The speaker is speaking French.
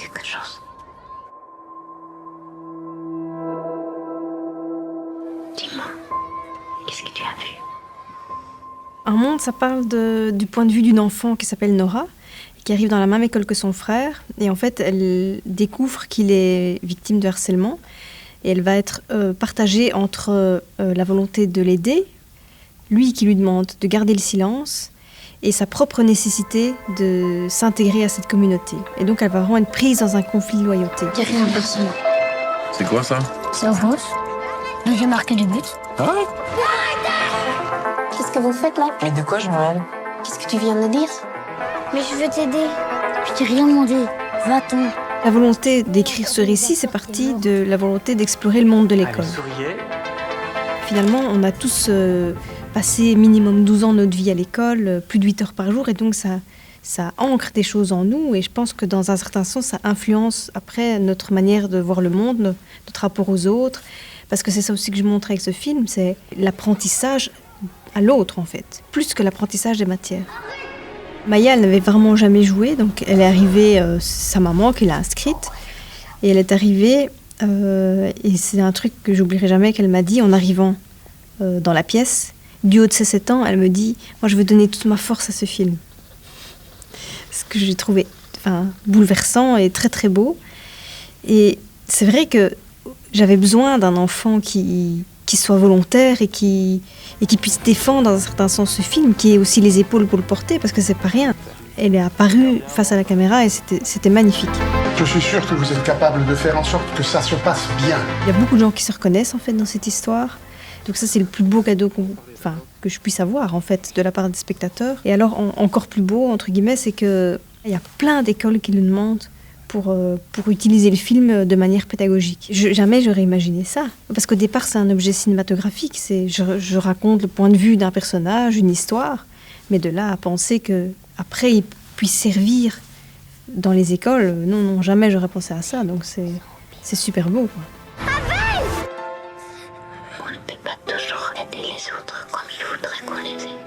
quelque chose. Dis-moi, qu'est-ce que tu as vu? Un monde, ça parle du point de vue d'une enfant qui s'appelle Nora, qui arrive dans la même école que son frère. Et en fait, elle découvre qu'il est victime de harcèlement. Et elle va être partagée entre la volonté de l'aider, lui qui lui demande de garder le silence, et sa propre nécessité de s'intégrer à cette communauté. Et donc, elle va vraiment être prise dans un conflit de loyauté. Dis rien, personne. C'est quoi ça? C'est Rose. J'ai marqué du but. Ah? Qu'est-ce que vous faites là? Mais de quoi je mêle? Qu'est-ce que tu viens de dire? Mais je veux t'aider. Je t'ai rien demandé. Va-t'en. La volonté d'écrire ce récit, c'est parti de la volonté d'explorer le monde de l'école. Finalement, on a tous passé minimum 12 ans de notre vie à l'école, plus de 8 heures par jour, et donc ça ancre des choses en nous, et je pense que dans un certain sens, ça influence après notre manière de voir le monde, notre rapport aux autres, parce que c'est ça aussi que je montre avec ce film, c'est l'apprentissage à l'autre en fait, plus que l'apprentissage des matières. Maya, elle n'avait vraiment jamais joué, donc elle est arrivée, c'est sa maman qui l'a inscrite, et elle est arrivée, et c'est un truc que j'oublierai jamais qu'elle m'a dit en arrivant dans la pièce. Du haut de ses 7 ans, elle me dit « Moi, je veux donner toute ma force à ce film. » Ce que j'ai trouvé bouleversant et très très beau. Et c'est vrai que j'avais besoin d'un enfant qui soit volontaire et qui puisse défendre dans un certain sens ce film, qui ait aussi les épaules pour le porter, parce que c'est pas rien. Elle est apparue face à la caméra et c'était magnifique. Je suis sûre que vous êtes capable de faire en sorte que ça se passe bien. Il y a beaucoup de gens qui se reconnaissent en fait dans cette histoire. Donc ça, c'est le plus beau cadeau que je puisse avoir en fait de la part des spectateurs. Et alors encore plus beau entre guillemets, c'est que il y a plein d'écoles qui le demandent pour utiliser le film de manière pédagogique. Jamais j'aurais imaginé ça, parce qu'au départ c'est un objet cinématographique. Je raconte le point de vue d'un personnage, une histoire, mais de là à penser que après il puisse servir dans les écoles, non, jamais j'aurais pensé à ça. Donc c'est super beau, quoi. On ne peut pas toujours aider les autres comme il faudrait qu'on les aide.